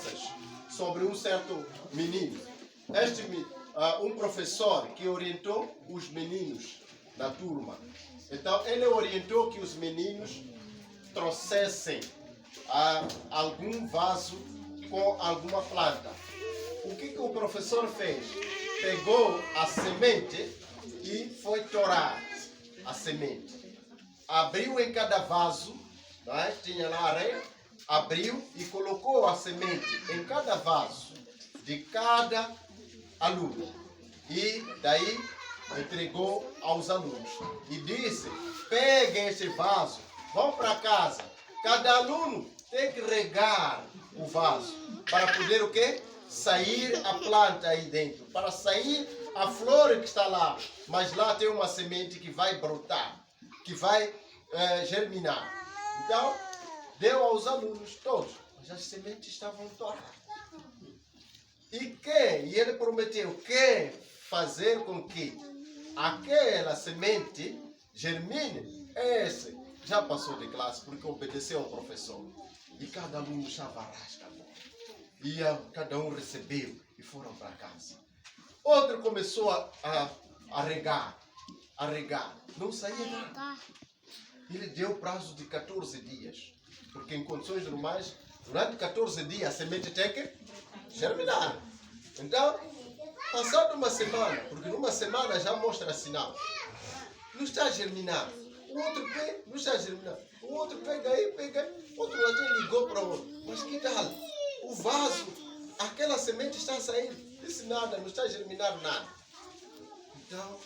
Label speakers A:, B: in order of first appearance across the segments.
A: crianças sobre um certo menino. Um professor que orientou os meninos da turma. Então, ele orientou que os meninos trouxessem algum vaso com alguma planta. O que o professor fez? Pegou a semente e foi torar a semente. Abriu em cada vaso, né? Tinha lá areia, abriu e colocou a semente em cada vaso de cada aluno. E daí entregou aos alunos. E disse, peguem esse vaso, vão para casa. Cada aluno tem que regar o vaso para poder o quê? Sair a planta aí dentro, para sair a flor que está lá. Mas lá tem uma semente que vai brotar, que vai germinar. Então, deu aos alunos todos, mas as sementes estavam toradas. E ele prometeu que fazer com que aquela semente germine, esse já passou de classe porque obedeceu ao professor. E cada aluno estava rascado. E cada um recebeu e foram para casa. Outro começou a regar. Não saía nada. Ele deu prazo de 14 dias. Porque em condições normais, durante 14 dias a semente tem que germinar. Então, passado uma semana, porque numa semana já mostra sinal, não está a germinar. O outro pega, não está a germinar. O outro pega aí, o outro até ligou para o outro. Mas que tal? O vaso, aquela semente está a sair. Disse nada, não está a germinar nada. Então,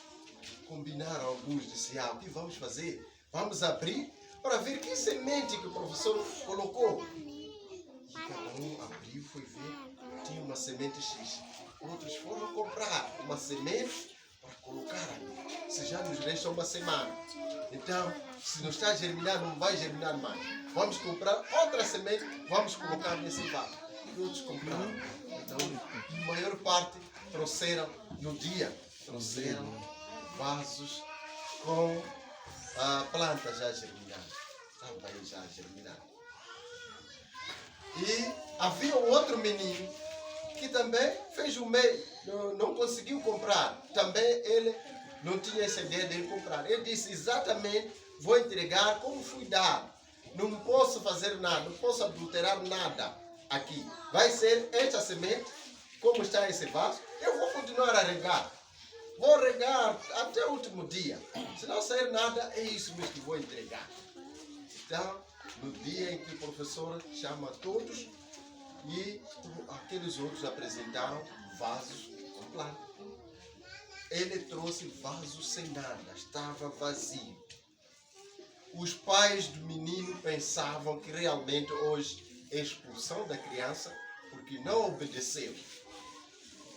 A: combinaram alguns, disseram, o que vamos fazer? Vamos abrir para ver que semente que o professor colocou. E cada um abriu, foi ver, tinha uma semente X. Outros foram comprar uma semente para colocar ali. Se já nos resta uma semana. Então, se não está a germinar, não vai germinar mais. Vamos comprar outra semente, vamos colocar nesse vaso. E outros compraram. Então, a maior parte trouxeram no dia. Trouxeram vasos com a planta já germinada. Estava aí já germinada. E havia um outro menino que também fez o meio, não conseguiu comprar. Também ele não tinha essa ideia de comprar. Ele disse exatamente, vou entregar como fui dado. Não posso fazer nada, não posso adulterar nada aqui. Vai ser esta semente, como está esse vaso, eu vou continuar a regar. Vou regar até o último dia. Se não sair nada, é isso mesmo que vou entregar. Então, no dia em que o professor chama todos, e aqueles outros apresentaram vasos com planta. Ele trouxe vasos sem nada, estava vazio. Os pais do menino pensavam que realmente hoje é expulsão da criança porque não obedeceu.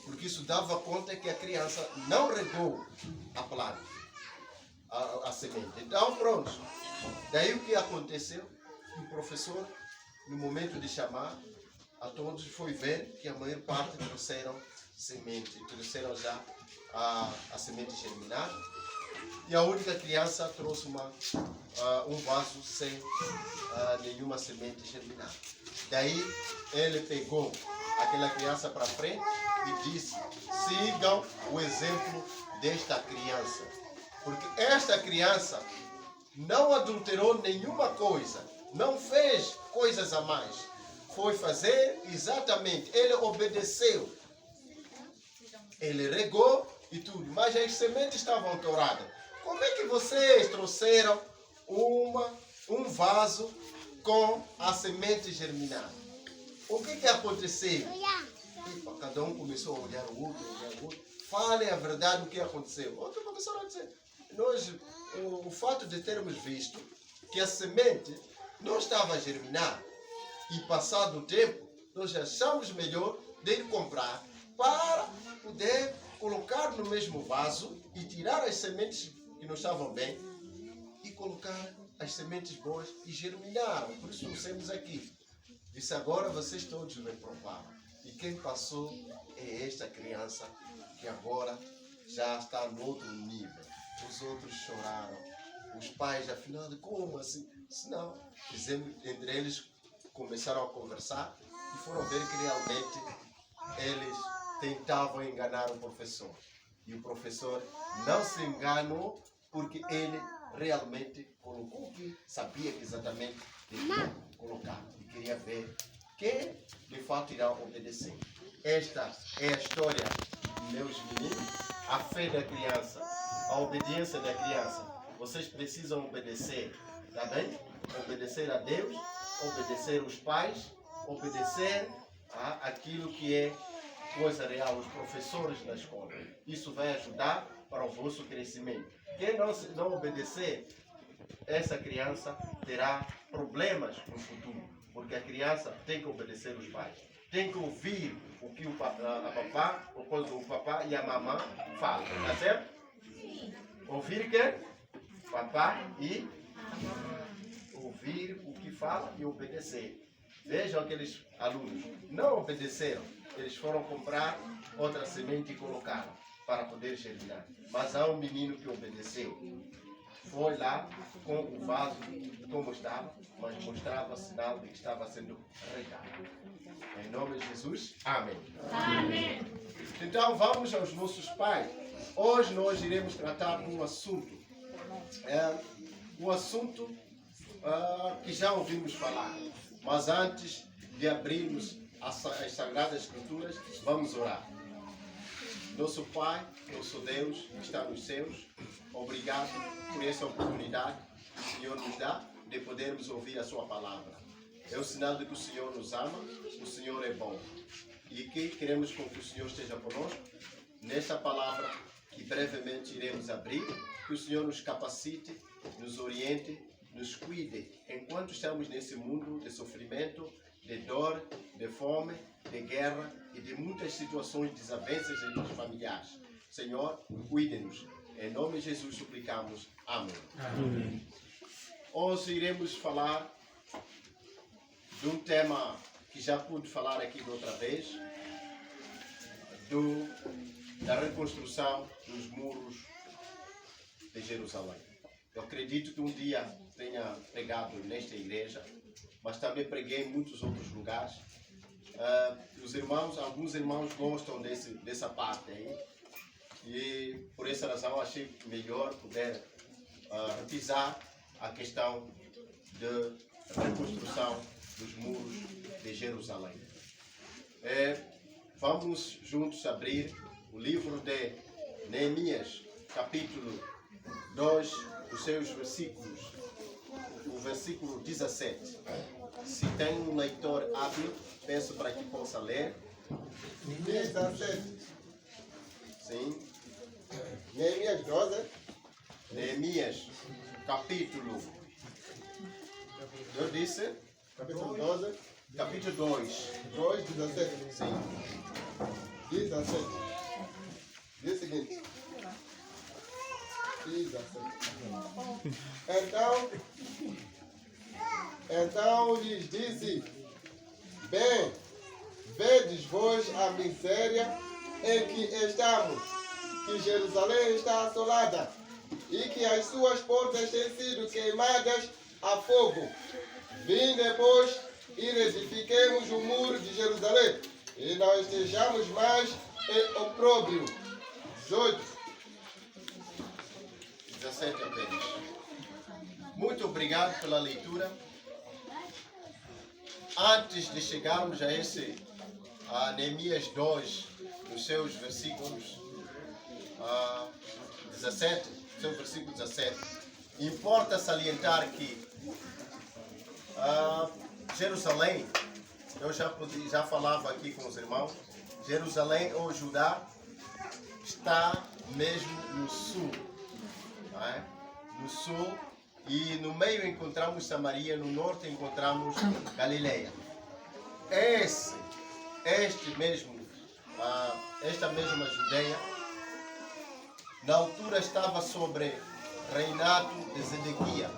A: Porque isso dava conta que a criança não regou a planta, a semente. Então, pronto. Daí o que aconteceu? O professor, no momento de chamar a todos, foi ver que a maior parte trouxeram semente, trouxeram já a semente germinada. E a única criança trouxe um vaso sem nenhuma semente germinada. Daí ele pegou aquela criança para frente e disse, sigam o exemplo desta criança. Porque esta criança não adulterou nenhuma coisa, não fez coisas a mais. Foi fazer exatamente, ele obedeceu. Ele regou e tudo, mas as sementes estavam toradas. Como é que vocês trouxeram um vaso com a semente germinada? O que aconteceu? E cada um começou a olhar o outro, Falem a verdade o que aconteceu. Outro professor vai dizer, nós, o fato de termos visto que a semente não estava a germinar e passado o tempo, nós achamos melhor de ir comprar para poder colocar no mesmo vaso e tirar as sementes que não estavam bem e colocar as sementes boas e germinaram. Por isso trouxemos aqui. Disse, agora vocês todos reprovaram. E quem passou é esta criança que agora já está no outro nível. Os outros choraram. Os pais, afinal, como assim? Não. Entre eles começaram a conversar e foram ver que realmente eles tentavam enganar o professor. E o professor não se enganou porque ele realmente colocou o que sabia que exatamente devia colocar. E queria ver quem de fato irá obedecer. Esta é a história, meus meninos, a fé da criança, a obediência da criança. Vocês precisam obedecer, tá bem? Obedecer a Deus, obedecer os pais, obedecer aquilo que é coisa real, os professores da escola. Isso vai ajudar para o vosso crescimento. Quem não obedecer, essa criança terá problemas no futuro, porque a criança tem que obedecer os pais, tem que ouvir o que o papá e a mamãe falam, tá certo? Ouvir quem? Papá e ouvir o que fala e obedecer. Vejam aqueles alunos, não obedeceram, eles foram comprar outra semente e colocaram para poder germinar. Mas há um menino que obedeceu. Foi lá com o vaso como estava, mas mostrava sinal de que estava sendo regado. Em nome de Jesus, amém.
B: Amém.
A: Então vamos aos nossos pais. Hoje nós iremos tratar de um assunto. Um assunto que já ouvimos falar. Mas antes de abrirmos as Sagradas Escrituras, vamos orar. Nosso Pai, nosso Deus, que está nos céus, obrigado por essa oportunidade que o Senhor nos dá de podermos ouvir a Sua palavra. É o sinal de que o Senhor nos ama, o Senhor é bom. E que queremos com que o Senhor esteja conosco nesta palavra que brevemente iremos abrir, que o Senhor nos capacite, nos oriente, nos cuide, enquanto estamos nesse mundo de sofrimento, de dor, de fome, de guerra e de muitas situações, desavenças entre os familiares. Senhor, cuide-nos. Em nome de Jesus suplicamos. Amém.
B: Amém.
A: Hoje iremos falar de um tema que já pude falar aqui de outra vez, da reconstrução dos muros de Jerusalém. Eu acredito que um dia tenha pregado nesta igreja, mas também preguei em muitos outros lugares. Alguns irmãos gostam dessa parte aí, e por essa razão achei melhor poder repisar a questão da reconstrução dos muros de Jerusalém. Vamos juntos abrir o livro de Neemias, capítulo 2, os seus versículos, o versículo 17. Se tem um leitor hábil, peço para que possa ler.
C: 17.
A: Sim.
C: Neemias 12.
A: Neemias, capítulo. Eu disse?
C: Capítulo 12.
A: Capítulo 2.
C: 2, 17.
A: Sim.
C: 17. Diz o seguinte. 17. Então lhes disse: bem, vedes vós a miséria em que estamos, que Jerusalém está assolada e que as suas portas têm sido queimadas a fogo. Vinde, pois, e reedifiquemos o muro de Jerusalém, e não estejamos mais em opróbrio. 18.
A: 17 apenas. Muito obrigado pela leitura. Antes de chegarmos a Neemias 2, nos seus versículos 17, seu versículo 17, importa salientar que Jerusalém, eu já falava aqui com os irmãos, Jerusalém ou Judá está mesmo no sul, não é? No sul, e no meio encontramos Samaria, no norte encontramos Galileia. Esta mesma Judeia, na altura estava sobre reinado de Zedequias.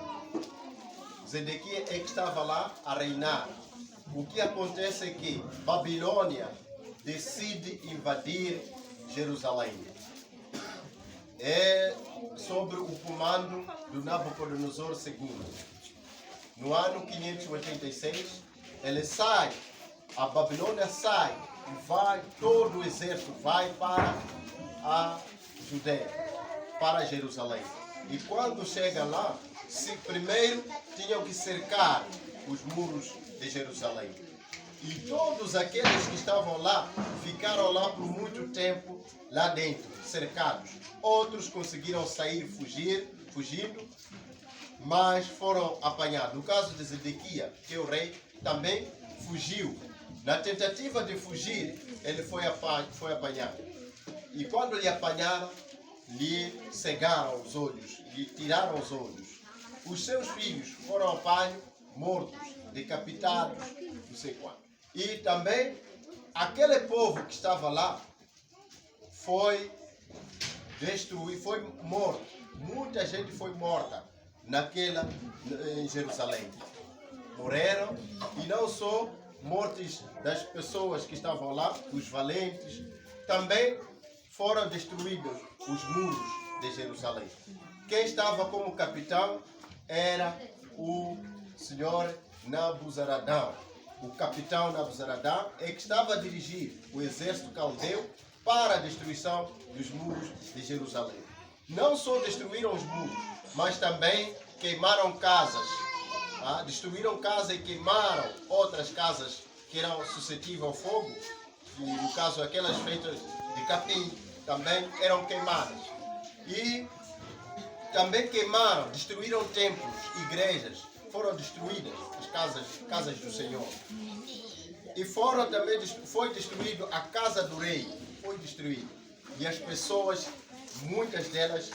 A: Zedequias é que estava lá a reinar. O que acontece é que Babilônia decide invadir Jerusalém. É sobre o comando do Nabucodonosor II. No ano 586, ele sai a Babilônia sai e vai, todo o exército vai para a Judeia, para Jerusalém. E quando chega lá, primeiro tinham que cercar os muros de Jerusalém. E todos aqueles que estavam lá ficaram lá por muito tempo, lá dentro, cercados. Outros conseguiram sair, fugindo, mas foram apanhados. No caso de Zedequias, que é o rei, também fugiu. Na tentativa de fugir, ele foi apanhado. E quando lhe apanharam, lhe cegaram os olhos, lhe tiraram os olhos. Os seus filhos foram apanhos, mortos, decapitados, não sei quanto. E também, aquele povo que estava lá foi destruído, foi morto. Muita gente foi morta em Jerusalém. Morreram, e não só mortes das pessoas que estavam lá, os valentes, também foram destruídos os muros de Jerusalém. Quem estava como capitão era o senhor Nabuzaradão. O capitão Nabuzaradão é que estava a dirigir o exército caldeu para a destruição dos muros de Jerusalém. Não só destruíram os muros, mas também queimaram casas. Destruíram casas e queimaram outras casas que eram suscetíveis ao fogo. E, no caso, aquelas feitas de capim também eram queimadas. E também queimaram, destruíram templos, igrejas. Foram destruídas as casas do Senhor. E foi destruído a casa do rei. Foi destruída. E as pessoas, muitas delas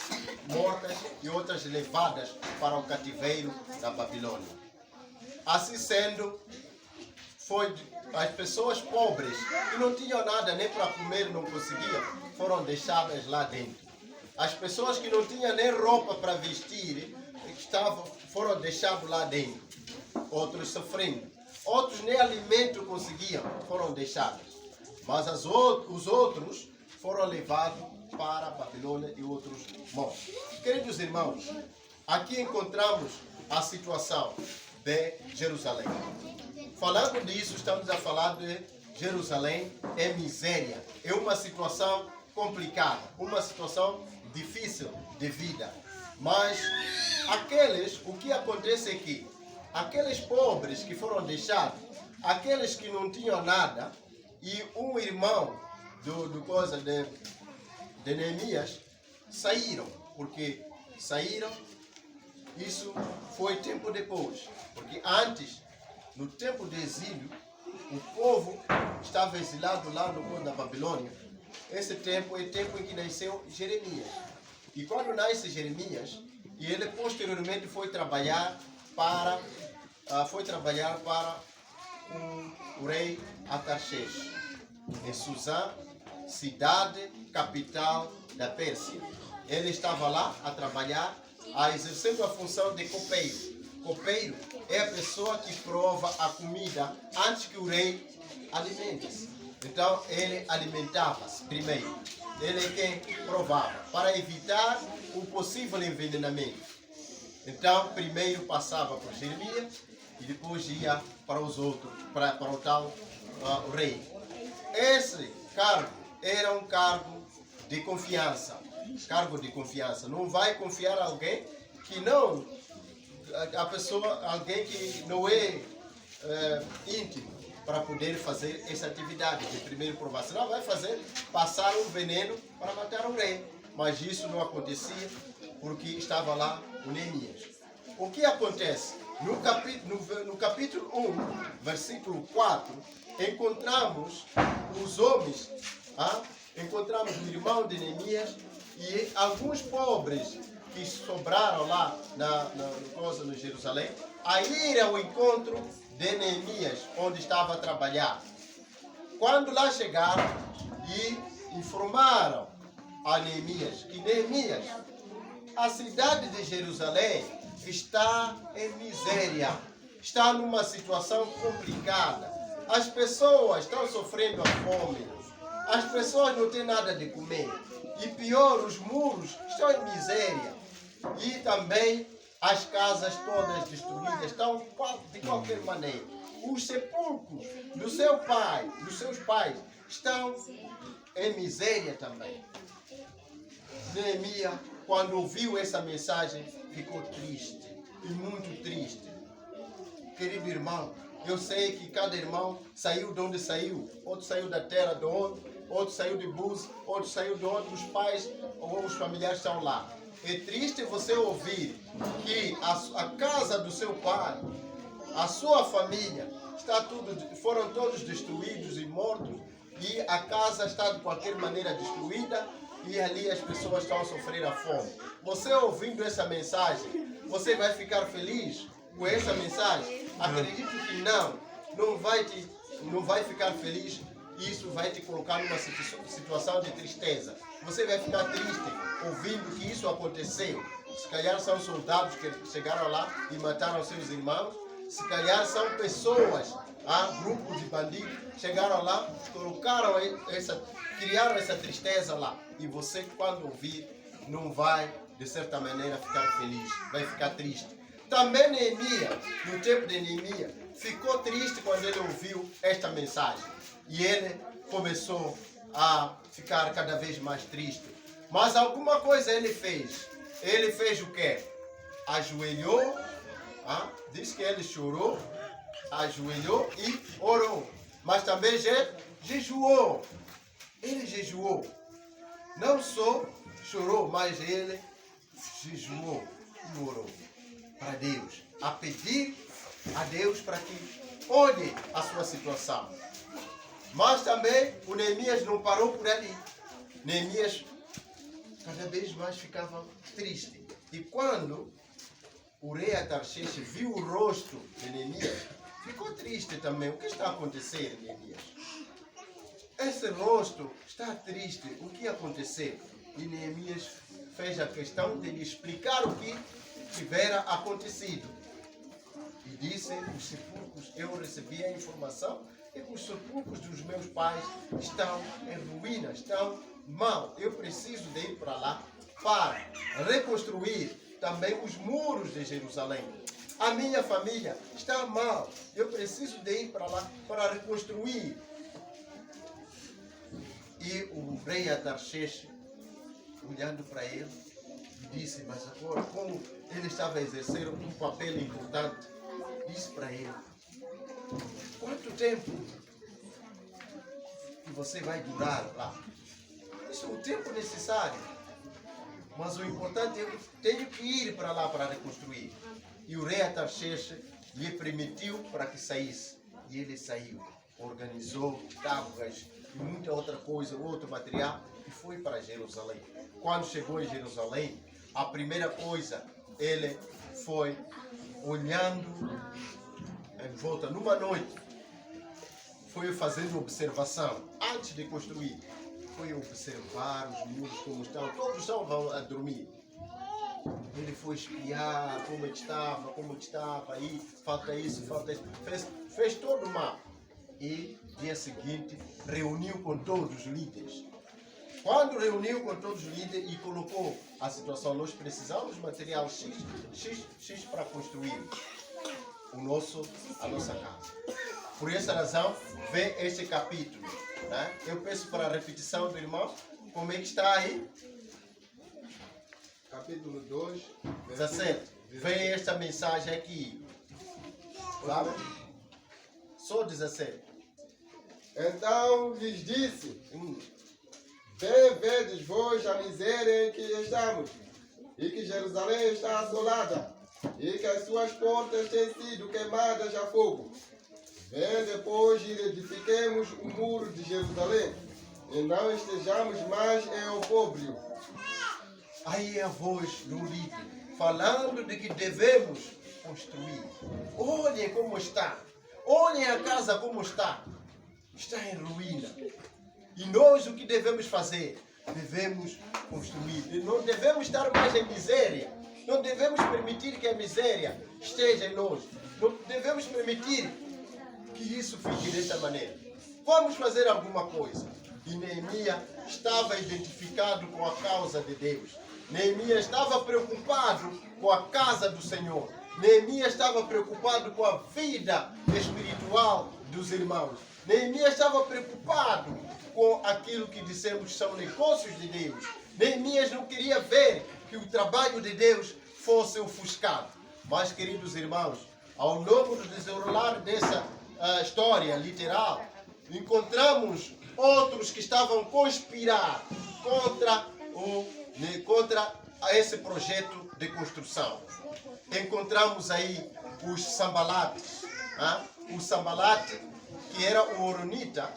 A: mortas e outras levadas para o cativeiro da Babilônia. Assim sendo, as pessoas pobres, que não tinham nada nem para comer, não conseguiam, foram deixadas lá dentro. As pessoas que não tinham nem roupa para vestir, foram deixados lá dentro. Outros sofrendo. Outros nem alimento conseguiam, foram deixados. Mas os outros foram levados para a Babilônia e outros mortos. Queridos irmãos, aqui encontramos a situação de Jerusalém. Falando disso, estamos a falar de Jerusalém é miséria. É uma situação complicada, uma situação difícil de vida. Mas o que acontece é que aqueles pobres que foram deixados, aqueles que não tinham nada, e um irmão de Neemias saíram, porque saíram, isso foi tempo depois, porque antes, no tempo do exílio, o povo estava exilado lá no povo da Babilônia. Esse tempo é o tempo em que nasceu Jeremias. E quando nasce Jeremias, e ele posteriormente foi trabalhar para o rei Artaxerxes, em Susã, cidade capital da Pérsia. Ele estava lá a trabalhar, exercendo a função de copeiro. Copeiro é a pessoa que prova a comida antes que o rei alimente-se. Então ele alimentava-se primeiro. Ele é quem provava, para evitar o possível envenenamento. Então primeiro passava por Jeremias e depois ia para os outros, para o tal rei. Esse cargo era um cargo de confiança. Cargo de confiança. Não vai confiar a alguém que não, alguém que não é íntimo para poder fazer essa atividade de primeira provação. Não vai passar um veneno para matar o rei. Mas isso não acontecia porque estava lá o Neemias. O que acontece? No capítulo 1, versículo 4, encontramos os homens, encontramos o irmão de Neemias e alguns pobres que sobraram lá no Jerusalém, a ir ao encontro de Neemias, onde estava a trabalhar. Quando lá chegaram e informaram a Neemias que Neemias, a cidade de Jerusalém está em miséria, está numa situação complicada. As pessoas estão sofrendo a fome, as pessoas não têm nada de comer. E pior, os muros estão em miséria. E também as casas todas destruídas estão de qualquer maneira. os sepulcros do seu pai, dos seus pais, estão em miséria também. Neemias, quando ouviu essa mensagem, ficou triste, e muito triste. Querido irmão, eu sei que cada irmão saiu de onde saiu. Outro saiu da terra de onde, outro saiu de Búzios, outro saiu de onde os pais ou os familiares estão lá. É triste você ouvir que a casa do seu pai, a sua família, foram todos destruídos e mortos, e a casa está de qualquer maneira destruída, e ali as pessoas estão a sofrer a fome. Você ouvindo essa mensagem, você vai ficar feliz com essa mensagem? Acredito que não vai ficar feliz. Isso vai te colocar numa situação de tristeza. Você vai ficar triste ouvindo que isso aconteceu. Se calhar são soldados que chegaram lá e mataram seus irmãos. Se calhar são pessoas, grupos de bandidos, chegaram lá, criaram essa tristeza lá. E você, quando ouvir, não vai, de certa maneira, ficar feliz. Vai ficar triste. Também Neemias, no tempo de Neemias, ficou triste quando ele ouviu esta mensagem. E ele começou a ficar cada vez mais triste. Mas alguma coisa ele fez. Ele fez o quê? Ajoelhou, diz que ele chorou, ajoelhou e orou. Mas também jejuou. Ele jejuou. Não só chorou, mas ele jejuou e orou para Deus, a pedir a Deus para que olhe a sua situação. Mas também o Neemias não parou por ali. Neemias cada vez mais ficava triste. E quando o rei Atarxerxes viu o rosto de Neemias, ficou triste também. O que está acontecendo, Neemias? Esse rosto está triste. O que aconteceu? E Neemias fez a questão de lhe explicar o que tivera acontecido. E disse: os sepulcros, eu recebi a informação e os sepulcros dos meus pais estão em ruína, estão mal. Eu preciso de ir para lá para reconstruir também os muros de Jerusalém. A minha família está mal. Eu preciso de ir para lá para reconstruir. E o rei Atarxerxes, olhando para ele, disse: mas agora, como ele estava a exercer um papel importante, disse para ele: quanto tempo que você vai durar lá? Isso é o tempo necessário. Mas o importante é que eu tenho que ir para lá para reconstruir. E o rei Atarxerxes lhe permitiu para que saísse. E ele saiu, organizou tábuas e muita outra coisa, outro material, e foi para Jerusalém. Quando chegou em Jerusalém, a primeira coisa, ele foi olhando em volta, numa noite, foi fazendo observação, antes de construir. Foi observar os muros como estão, todos estavam a dormir. Ele foi espiar como estava, aí, falta isso, fez todo o mapa. E, dia seguinte, reuniu com todos os líderes. Quando reuniu com todos os líderes e colocou a situação, nós precisamos de material X para construir a nossa casa. Por essa razão, vem este capítulo. Né? Eu peço para a repetição do irmão, como é que está aí?
C: Capítulo 2,
A: 17. Vem esta mensagem aqui. Sabe? Só 17.
C: Então lhes disse: bem vedes vós a miséria em que estamos, e que Jerusalém está assolada, e que as suas portas têm sido queimadas a fogo. Vem depois e edifiquemos o muro de Jerusalém, e não estejamos mais em opróbrio.
A: Aí a voz do líder, falando de que devemos construir. Olhem como está. Olhem a casa como está. Está em ruína. E nós o que devemos fazer? Devemos construir. Não devemos estar mais em miséria. Não devemos permitir que a miséria esteja em nós. Não devemos permitir que isso fique dessa maneira. Vamos fazer alguma coisa. E Neemias estava identificado com a causa de Deus. Neemias estava preocupado com a casa do Senhor. Neemias estava preocupado com a vida espiritual dos irmãos. Neemias estava preocupado com aquilo que dissemos que são negócios de Deus. Neemias não queria ver que o trabalho de Deus fosse ofuscado. Mas, queridos irmãos, ao longo do desenrolar dessa história literal, encontramos outros que estavam a conspirar contra esse projeto de construção. Encontramos aí os Sambalates. O Sambalate, que era o Horonita,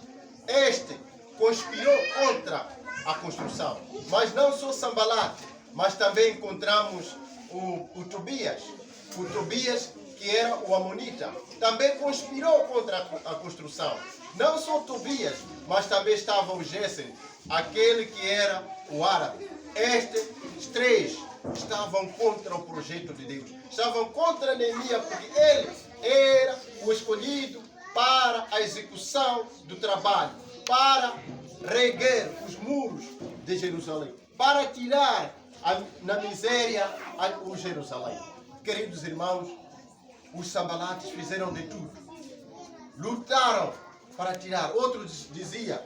A: este conspirou contra a construção. Mas não só Sambalate, mas também encontramos o Tobias. O Tobias, que era o Amonita, também conspirou contra a construção. Não só Tobias, mas também estava o Gesem, aquele que era o árabe. Estes três estavam contra o projeto de Deus. Estavam contra Neemias, porque ele era o escolhido para a execução do trabalho, para reerguer os muros de Jerusalém, para tirar na miséria o Jerusalém. Queridos irmãos, os Sambalates fizeram de tudo. Lutaram para tirar. Outros diziam,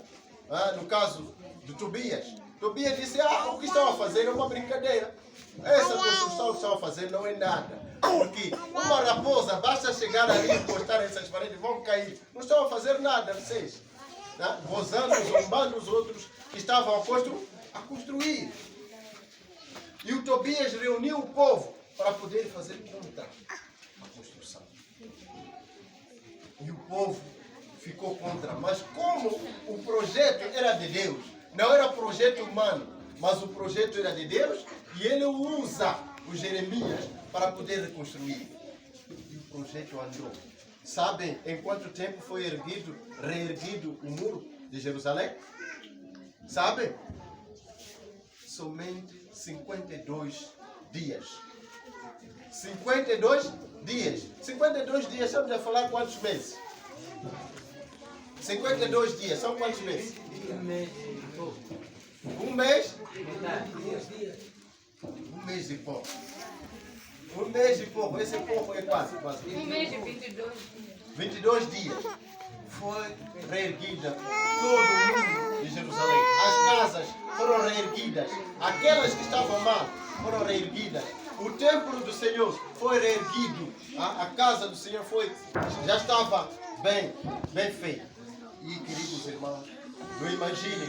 A: no caso de Tobias, Tobias disse, o que estão a fazer é uma brincadeira. Essa construção que estão a fazer não é nada. Porque uma raposa, basta chegar ali e encostar essas paredes, vão cair. Não estão a fazer nada, vocês. Gozando, zombando os outros que estavam a construir. E o Tobias reuniu o povo para poder fazer contra a construção. E o povo ficou contra. Mas como o projeto era de Deus, não era projeto humano, mas o projeto era de Deus, e ele usa o Jeremias para poder reconstruir. E o projeto andou. Sabem em quanto tempo foi reerguido o muro de Jerusalém? Sabem? Somente 52 dias. 52 dias. 52 dias, estamos a falar quantos meses? 52 dias, são quantos meses? Um mês? Um mês e pouco. Um mês e pouco, esse pouco é quase.
B: Um mês e 22 dias.
A: 22 dias. Foi reerguida todo o mundo de Jerusalém. As casas foram reerguidas. Aquelas que estavam mal foram reerguidas. O templo do Senhor foi reerguido. A casa do Senhor já estava bem feita. E, queridos irmãos, não imaginem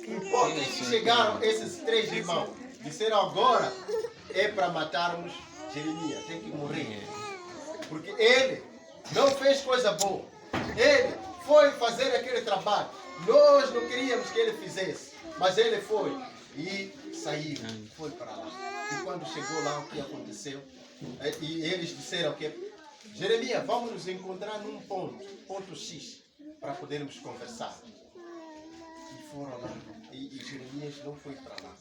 A: o ponto em que chegaram esses três irmãos. Disseram agora é para matarmos Jeremias. Tem que morrer. Porque ele não fez coisa boa. Ele foi fazer aquele trabalho. Nós não queríamos que ele fizesse. Mas ele foi. E saiu. Foi para lá. E quando chegou lá, o que aconteceu? E eles disseram que Jeremias, vamos nos encontrar num ponto X, para podermos conversar. E foram lá. E Jeremias não foi para lá.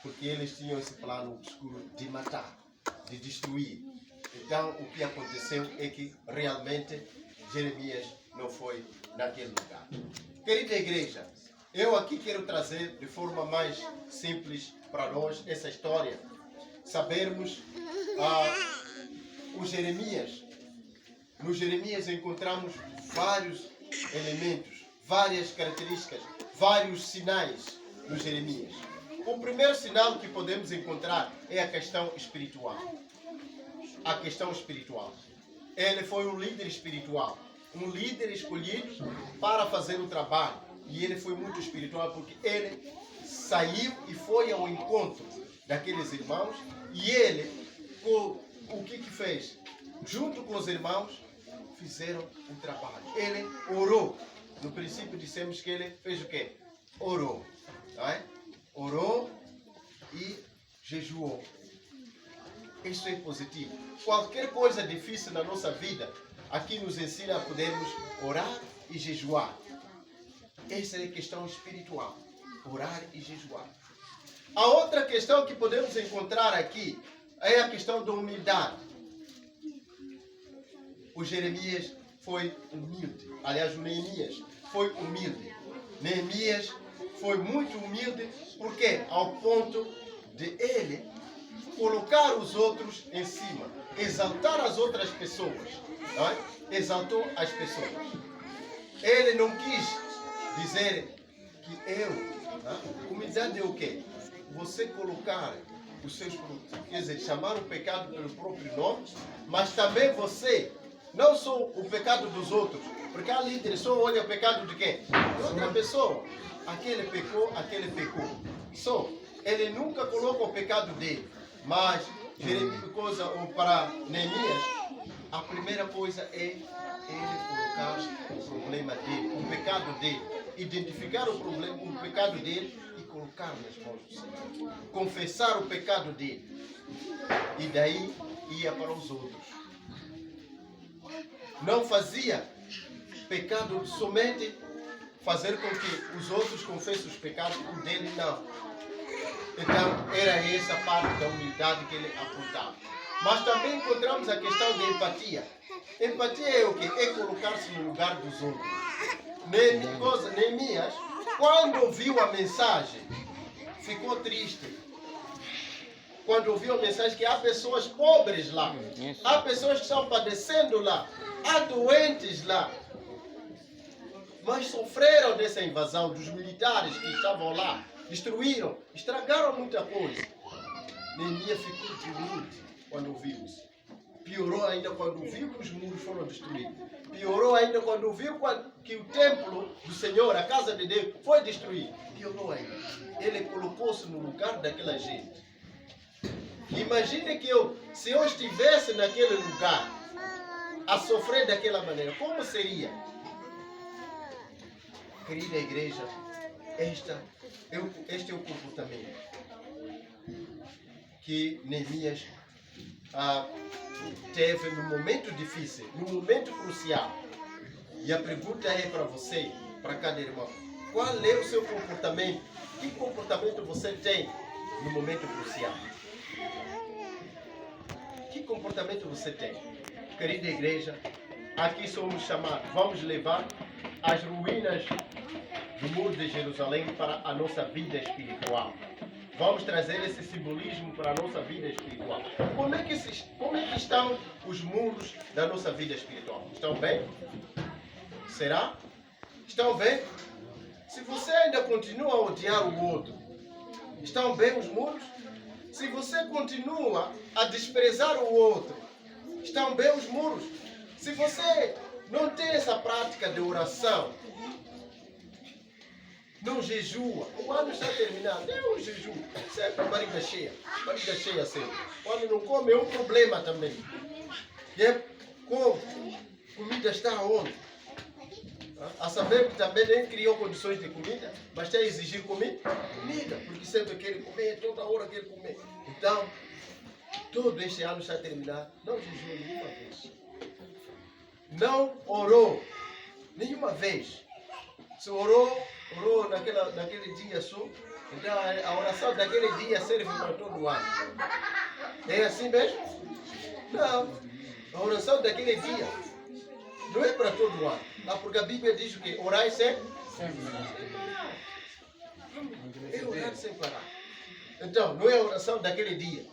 A: Porque eles tinham esse plano obscuro de matar, de destruir. Então, o que aconteceu é que realmente Jeremias não foi naquele lugar. Querida igreja, eu aqui quero trazer de forma mais simples para nós essa história. Sabermos o Jeremias. No Jeremias encontramos vários elementos, várias características, vários sinais no Jeremias. O primeiro sinal que podemos encontrar é a questão espiritual. A questão espiritual. Ele foi um líder espiritual. Um líder escolhido para fazer o trabalho. E ele foi muito espiritual porque ele saiu e foi ao encontro daqueles irmãos. E ele, o que fez? Junto com os irmãos, fizeram o trabalho. Ele orou. No princípio dissemos que ele fez o quê? Orou. Não é? Orou e jejuou. Isso é positivo. Qualquer coisa difícil na nossa vida, aqui nos ensina a podermos orar e jejuar. Essa é a questão espiritual. Orar e jejuar. A outra questão que podemos encontrar aqui é a questão da humildade. O Jeremias foi humilde. Aliás, o Neemias foi humilde. Neemias foi muito humilde, porque ao ponto de ele colocar os outros em cima, exaltar as outras pessoas. Não é? Exaltou as pessoas. Ele não quis dizer que humildade é o quê? Você colocar os seus, quer dizer, chamar o pecado pelo próprio nome, mas também você, não só o pecado dos outros, porque a líder só olha o pecado de quem? De outra pessoa. Aquele pecou. Só, ele nunca coloca o pecado dele, mas para Neemias, a primeira coisa é ele colocar o problema dele, o pecado dele, identificar o pecado dele e colocar nas mãos do Senhor. Confessar o pecado dele. E daí ia para os outros. Não fazia pecado somente fazer com que os outros confessem os pecados, o dele não. Então, era essa parte da humildade que ele apontava. Mas também encontramos a questão de empatia. Empatia é o quê? É colocar-se no lugar dos outros. Neemias, quando ouviu a mensagem, ficou triste. Quando ouviu a mensagem que há pessoas pobres lá, há pessoas que estão padecendo lá, há doentes lá, mas sofreram dessa invasão dos militares que estavam lá, destruíram, estragaram muita coisa. Neemias ficou triste quando ouviu isso. Piorou ainda quando viu que os muros foram destruídos. Piorou ainda quando viu que o templo do Senhor, a casa de Deus, foi destruído. Piorou ainda. Ele colocou-se no lugar daquela gente. Imagine que se eu estivesse naquele lugar, a sofrer daquela maneira, como seria? Querida igreja, este é o comportamento que Neemias teve no momento difícil, no momento crucial. E a pergunta é para você, para cada irmão: qual é o seu comportamento? Que comportamento você tem no momento crucial? Que comportamento você tem? Querida igreja, aqui somos chamados, vamos levar as ruínas do muro de Jerusalém para a nossa vida espiritual. Vamos trazer esse simbolismo para a nossa vida espiritual. Como é que estão os muros da nossa vida espiritual? Estão bem? Será? Estão bem? Se você ainda continua a odiar o outro, estão bem os muros? Se você continua a desprezar o outro, estão bem os muros? Se você não tem essa prática de oração, não jejua, o ano está terminando, é um jejum, sempre barriga cheia sempre. Quando não come é um problema também. Comida está onde? A saber que também nem criou condições de comida, mas tem a exigir comida, porque sempre quer comer, toda hora quer comer. Então, todo este ano está terminado, não jejuou nenhuma vez. Não orou nenhuma vez. Se orou naquele dia só, então a oração daquele dia serve para todo o ano. É assim mesmo? Não. A oração daquele dia não é para todo o ano. Porque a Bíblia diz o quê? Orai sempre. É orar sem parar. Então, não é a oração daquele dia.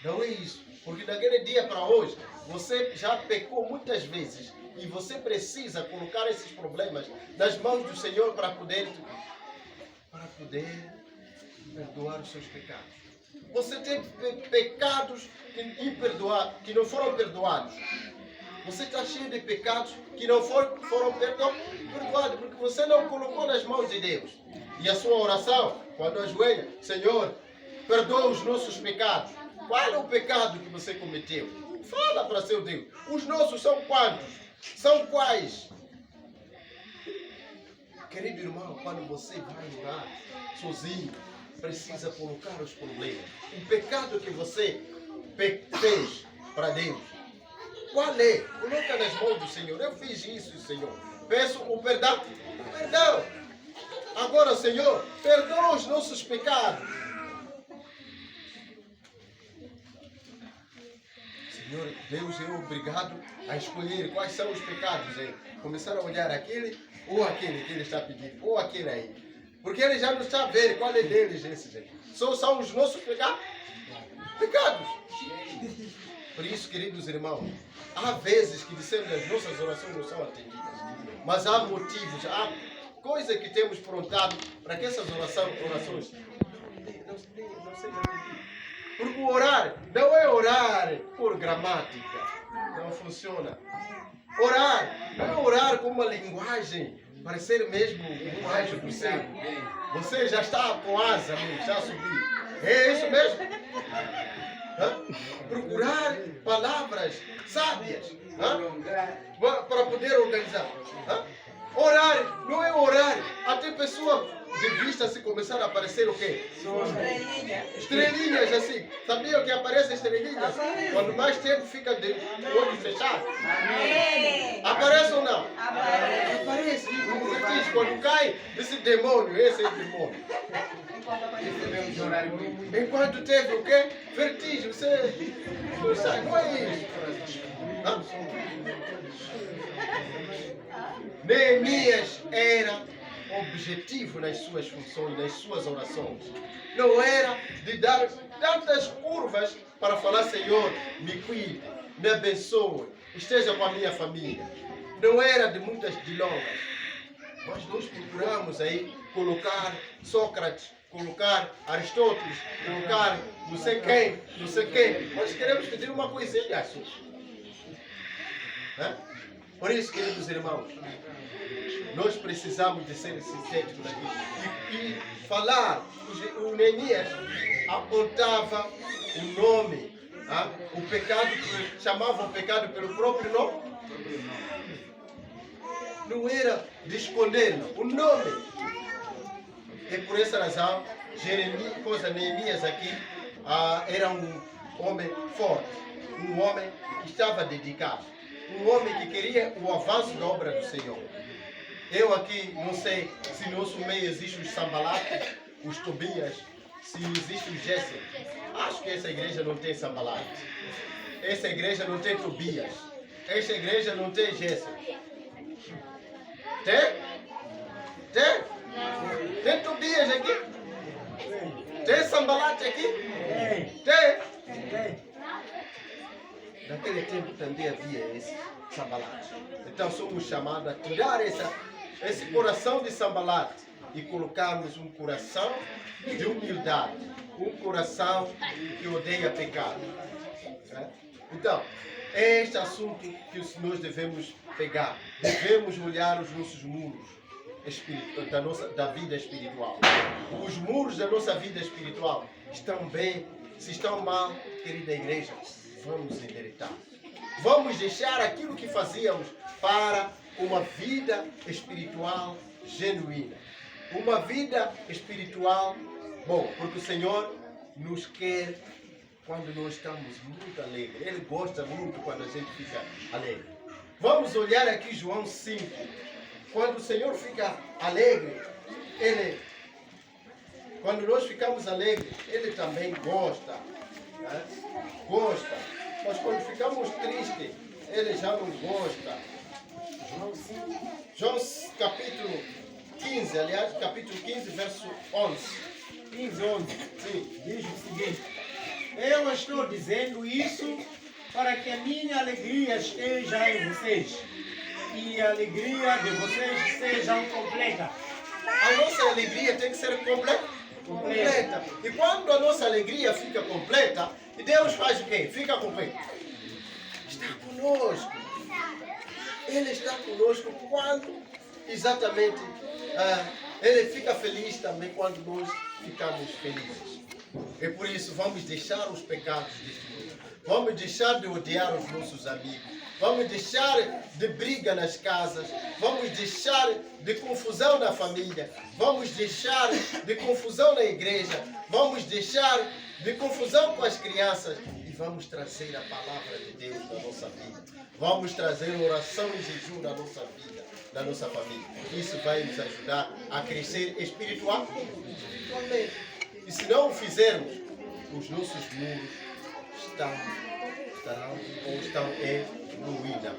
A: Não é isso. Porque daquele dia para hoje, você já pecou muitas vezes. E você precisa colocar esses problemas nas mãos do Senhor para poder perdoar os seus pecados. Você tem pecados que não foram perdoados. Você está cheio de pecados que não foram perdoados, porque você não colocou nas mãos de Deus. E a sua oração, quando ajoelha: Senhor, perdoa os nossos pecados. Qual é o pecado que você cometeu? Fala para seu Deus. Os nossos são quantos? São quais? Querido irmão, quando você vai orar sozinho, precisa colocar os problemas. O pecado que você fez para Deus, qual é? Coloca nas mãos do Senhor. Eu fiz isso, Senhor. Peço o perdão. O perdão. Agora, Senhor, perdoa os nossos pecados. Senhor, Deus é obrigado a escolher quais são os pecados. Começar a olhar aquele ou aquele que ele está pedindo, ou aquele aí. Porque ele já não está a ver qual é deles esses aí. São os nossos pecados. Por isso, queridos irmãos, há vezes que dissemos que as nossas orações não são atendidas. Mas há motivos, há coisas que temos prontado para que essas orações não sejam atendidas. Porque o orar não é orar por gramática. Não funciona. Orar não é orar com uma linguagem para ser mesmo um anjo do céu. Você já está com asa, já subiu. É isso mesmo? Procurar palavras sábias para poder organizar. Orar não é orar até pessoa de vista se começar a aparecer o quê? Estrelinhas assim. Sabia o que aparece estrelinhas? Quando mais tempo fica de olho fechado. Aparece ou não? Aparece. Quando cai, esse demônio, esse é o demônio. Enquanto teve o quê? Vertigem. Você não sabe, não é isso. Neemias era objetivo nas suas funções, nas suas orações. Não era de dar tantas curvas para falar: Senhor, me cuide, me abençoe, esteja com a minha família. Não era de muitas delongas. Mas nós procuramos aí colocar Sócrates, colocar Aristóteles, colocar não sei quem, não sei quem. Nós queremos pedir uma coisinha assim. Por isso, queridos irmãos, nós precisamos de ser sintéticos aqui. E falar, o Neemias apontava o nome, o pecado, chamava o pecado pelo próprio nome. Não era de o nome. E por essa razão, Neemias aqui era um homem forte, um homem que estava dedicado, um homem que queria o avanço da obra do Senhor. Eu aqui não sei se no nosso meio existem os Sambalates, os Tobias, se existe o Gessem. Acho que essa igreja não tem Sambalate. Essa igreja não tem Tobias. Essa igreja não tem Gessem. Tem? Tem? Tem Tobias aqui? Tem Sambalate aqui? Tem? Naquele tempo também havia esse Sambalate. Então somos chamados a tirar esse coração de Sambalate e colocarmos um coração de humildade, um coração que odeia pecado. Então, é este assunto que nós devemos pegar. Devemos olhar os nossos muros da vida espiritual. Os muros da nossa vida espiritual estão bem. Se estão mal, querida igreja, vamos endireitar. Vamos deixar aquilo que fazíamos para uma vida espiritual genuína. Uma vida espiritual, porque o Senhor nos quer quando nós estamos muito alegres. Ele gosta muito quando a gente fica alegre. Vamos olhar aqui João 5. Quando o Senhor fica alegre, quando nós ficamos alegres, Ele também gosta. Gosta. Mas quando ficamos tristes, Ele já não gosta. João capítulo 15, aliás, capítulo 15, verso 11.
B: 15, 11.
A: Sim.
B: Diz o seguinte: eu estou dizendo isso para que a minha alegria esteja em vocês e a alegria de vocês seja completa.
A: A nossa alegria tem que ser completa. E quando a nossa alegria fica completa, Deus faz o quê? Fica completa. Está conosco. Ele está conosco quando exatamente Ele fica feliz também quando nós ficamos felizes. E por isso vamos deixar os pecados deste mundo. Vamos deixar de odiar os nossos amigos. Vamos deixar de briga nas casas. Vamos deixar de confusão na família. Vamos deixar de confusão na igreja. Vamos deixar de confusão com as crianças. E vamos trazer a palavra de Deus na nossa vida. Vamos trazer oração e jejum na nossa vida, na nossa família. Isso vai nos ajudar a crescer espiritualmente. E se não o fizermos, os nossos muros estão em ruína.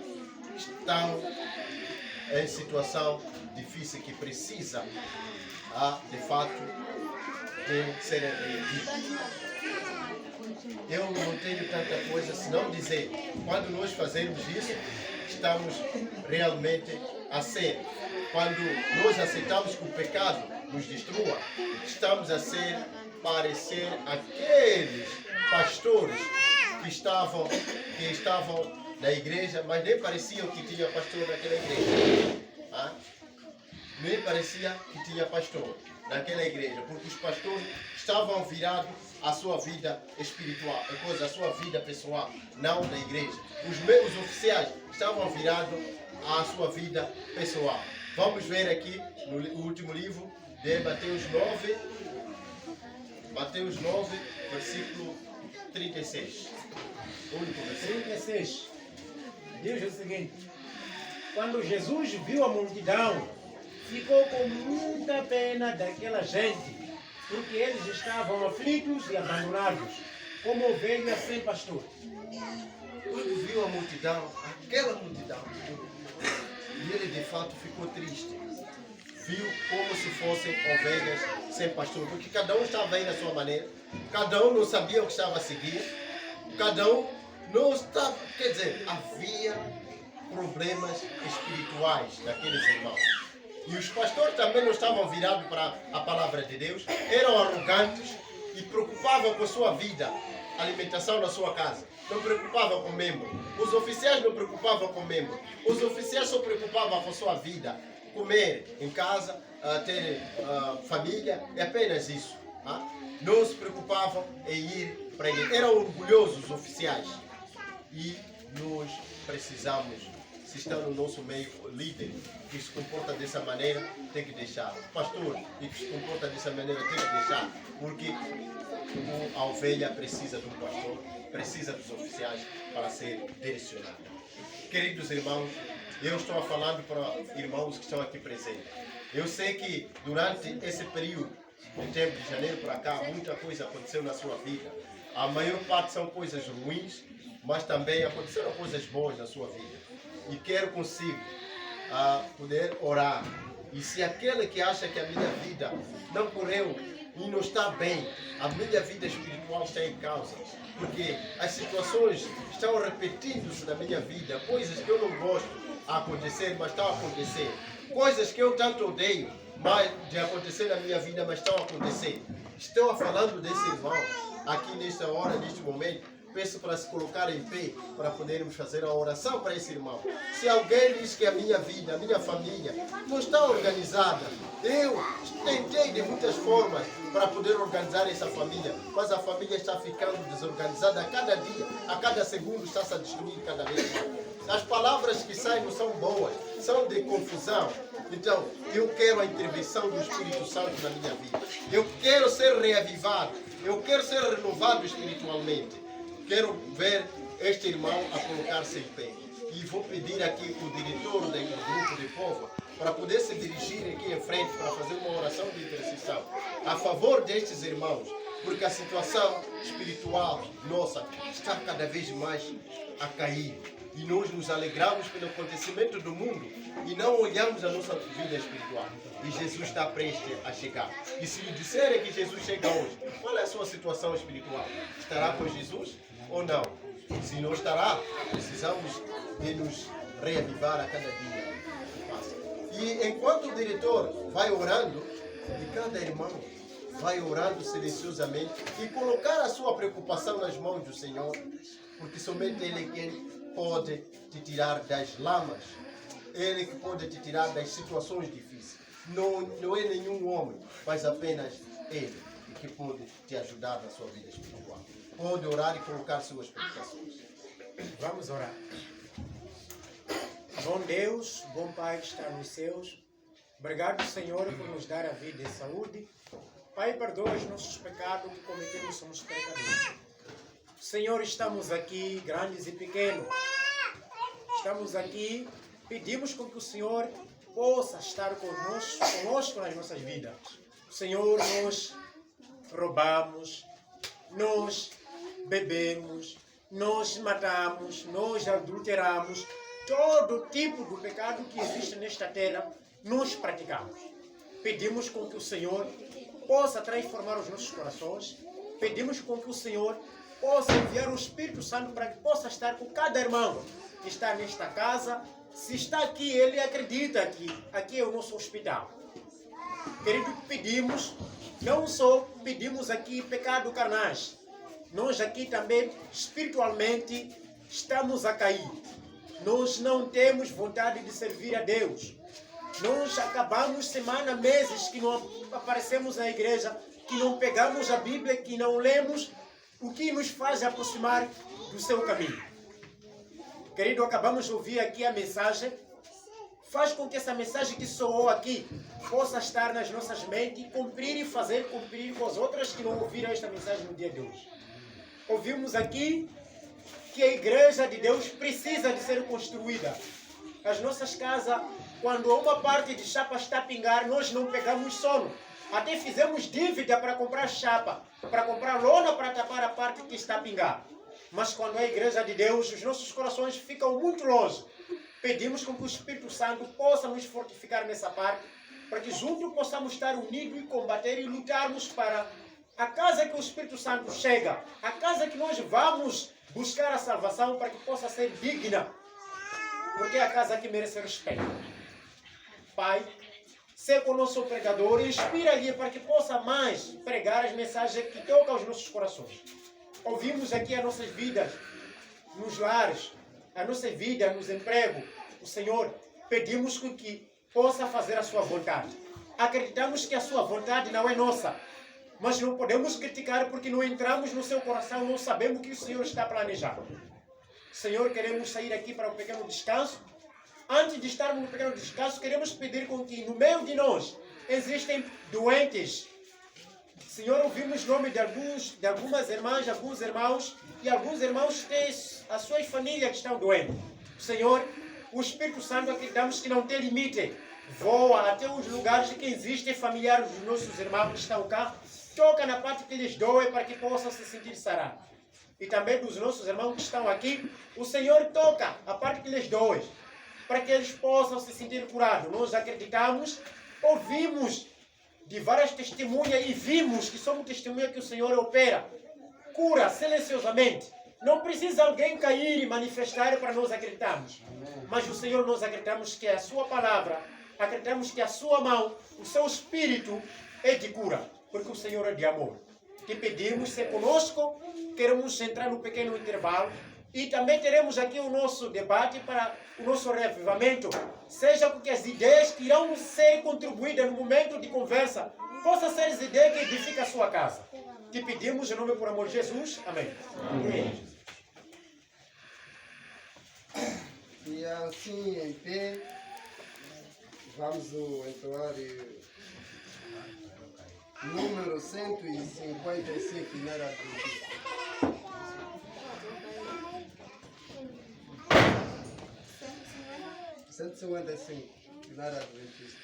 A: Estão em situação difícil que precisa, de fato, de serem reerguidos. Eu não tenho tanta coisa senão dizer, quando nós fazemos isso, estamos realmente a ser. Quando nós aceitamos que o pecado nos destrua, estamos a ser parecer aqueles pastores que estavam na igreja, mas nem pareciam que tinha pastor naquela igreja. Nem parecia que tinha pastor naquela igreja, porque os pastores estavam virados à sua vida espiritual, à sua vida pessoal, não da igreja. Os oficiais estavam virados à sua vida pessoal. Vamos ver aqui no último livro de Mateus 9, versículo 36. Único versículo.
B: 36. Diz o seguinte: quando Jesus viu a multidão, ficou com muita pena daquela gente, porque eles estavam aflitos e abandonados, como ovelhas sem pastor.
A: Quando viu a multidão, aquela multidão, e ele de fato ficou triste. Viu como se fossem ovelhas sem pastor, porque cada um estava aí na sua maneira, cada um não sabia o que estava a seguir, cada um não estava, quer dizer, havia problemas espirituais daqueles irmãos. E os pastores também não estavam virados para a palavra de Deus, eram arrogantes e preocupavam com a sua vida, alimentação na sua casa. Não preocupavam com o membro. Os oficiais não preocupavam com o membro. Os oficiais só preocupavam com a sua vida. Comer em casa, ter família, é apenas isso. Não se preocupavam em ir para a igreja. Eram orgulhosos os oficiais. E nós precisamos, se está no nosso meio, líder que se comporta dessa maneira, tem que deixar. Pastor que se comporta dessa maneira, tem que deixar. Porque a ovelha precisa de um pastor, precisa dos oficiais para ser direcionada. Queridos irmãos, eu estou falando para irmãos que estão aqui presentes. Eu sei que durante esse período, de tempo de janeiro para cá, muita coisa aconteceu na sua vida. A maior parte são coisas ruins, mas também aconteceram coisas boas na sua vida. E quero consigo poder orar. E se aquele que acha que a minha vida não correu e não está bem, a minha vida espiritual está em causa. Porque as situações estão repetindo-se na minha vida, coisas que eu não gosto a acontecer, mas estão a acontecer. Coisas que eu tanto odeio de acontecer na minha vida, mas estão a acontecer. Estou falando desse irmão aqui nesta hora, neste momento. Peço para se colocar em pé para podermos fazer a oração para esse irmão. Se alguém diz que a minha vida, a minha família não está organizada, eu tentei de muitas formas para poder organizar essa família, mas a família está ficando desorganizada a cada dia, a cada segundo está se a destruir cada vez mais. As palavras que saem não são boas, são de confusão. Então, eu quero a intervenção do Espírito Santo na minha vida. Eu quero ser reavivado, eu quero ser renovado espiritualmente. Quero ver este irmão a colocar-se em pé. E vou pedir aqui o diretor do grupo de povo para poder se dirigir aqui em frente para fazer uma oração de intercessão a favor destes irmãos, porque a situação espiritual nossa está cada vez mais a cair. E nós nos alegramos pelo acontecimento do mundo e não olhamos a nossa vida espiritual. E Jesus está prestes a chegar. E se lhe disserem que Jesus chega hoje, qual é a sua situação espiritual? Estará com Jesus ou não? Se não estará, precisamos de nos reavivar a cada dia. E enquanto o diretor vai orando, e cada irmão vai orando silenciosamente e colocar a sua preocupação nas mãos do Senhor, porque somente Ele é quem pode te tirar das lamas, Ele que pode te tirar das situações difíceis. Não é nenhum homem, mas apenas Ele que pode te ajudar na sua vida espiritual. Pode orar e colocar suas preocupações.
B: Vamos orar. Bom Deus, bom Pai que está nos céus, obrigado, Senhor, por nos dar a vida e saúde. Pai, perdoa os nossos pecados que cometemos, somos pecadores. Senhor, estamos aqui, grandes e pequenos. Estamos aqui, pedimos com que o Senhor possa estar conosco nas nossas vidas. Senhor, nós roubamos, nós bebemos, nós matamos, nós adulteramos, todo tipo de pecado que existe nesta terra, nós praticamos. Pedimos com que o Senhor possa transformar os nossos corações. Pedimos com que o Senhor possa enviar o Espírito Santo para que possa estar com cada irmão que está nesta casa. Se está aqui, ele acredita que aqui é o nosso hospital. Querido, pedimos, não só pedimos aqui pecado carnais, nós aqui também espiritualmente estamos a cair. Nós não temos vontade de servir a Deus. Nós acabamos semana, meses que não aparecemos na igreja, que não pegamos a Bíblia, que não lemos, o que nos faz aproximar do seu caminho. Querido, acabamos de ouvir aqui a mensagem. Faz com que essa mensagem que soou aqui possa estar nas nossas mentes e cumprir e fazer cumprir com as outras que não ouviram esta mensagem no dia de hoje. Ouvimos aqui que a igreja de Deus precisa de ser construída. As nossas casas, quando uma parte de chapa está a pingar, nós não pegamos sono. Até fizemos dívida para comprar chapa, para comprar lona para tapar a parte que está a pingar. Mas quando é a igreja de Deus, os nossos corações ficam muito longe. Pedimos com que o Espírito Santo possa nos fortificar nessa parte, para que juntos possamos estar unidos e combater e lutarmos para a casa que o Espírito Santo chega, a casa que nós vamos buscar a salvação para que possa ser digna, porque é a casa que merece respeito. Pai, ser com o nosso pregador e inspira-lhe para que possa mais pregar as mensagens que tocam aos nossos corações. Ouvimos aqui as nossas vidas nos lares, a nossa vida nos empregos. O Senhor, pedimos que possa fazer a sua vontade. Acreditamos que a sua vontade não é nossa, mas não podemos criticar porque não entramos no seu coração, não sabemos o que o Senhor está planejando. Senhor, queremos sair aqui para um pequeno descanso. Antes de estarmos no pequeno descanso, queremos pedir com que no meio de nós existem doentes. Senhor, ouvimos o nome de algumas irmãs, alguns irmãos, e alguns irmãos têm as suas famílias que estão doentes. Senhor, o Espírito Santo acreditamos que não tem limite. Voa até os lugares que existem familiares dos nossos irmãos que estão cá. Toca na parte que lhes doe para que possam se sentir sarados. E também dos nossos irmãos que estão aqui, o Senhor toca a parte que lhes doe, para que eles possam se sentir curados. Nós acreditamos, ouvimos de várias testemunhas e vimos que somos testemunhas que o Senhor opera, cura silenciosamente. Não precisa alguém cair e manifestar para nós acreditarmos. Mas o Senhor, nós acreditamos que é a sua palavra, acreditamos que a sua mão, o seu espírito é de cura, porque o Senhor é de amor. Te pedimos, ser conosco, queremos entrar no pequeno intervalo e também teremos aqui o nosso debate para o nosso reavivamento. Seja porque as ideias que irão ser contribuídas no momento de conversa possam ser as ideias que edificam a sua casa. Te pedimos em nome por amor de Jesus. Amém. Amém.
C: E assim, em pé, vamos entoar número 155 na era adventista. 155 na era adventista.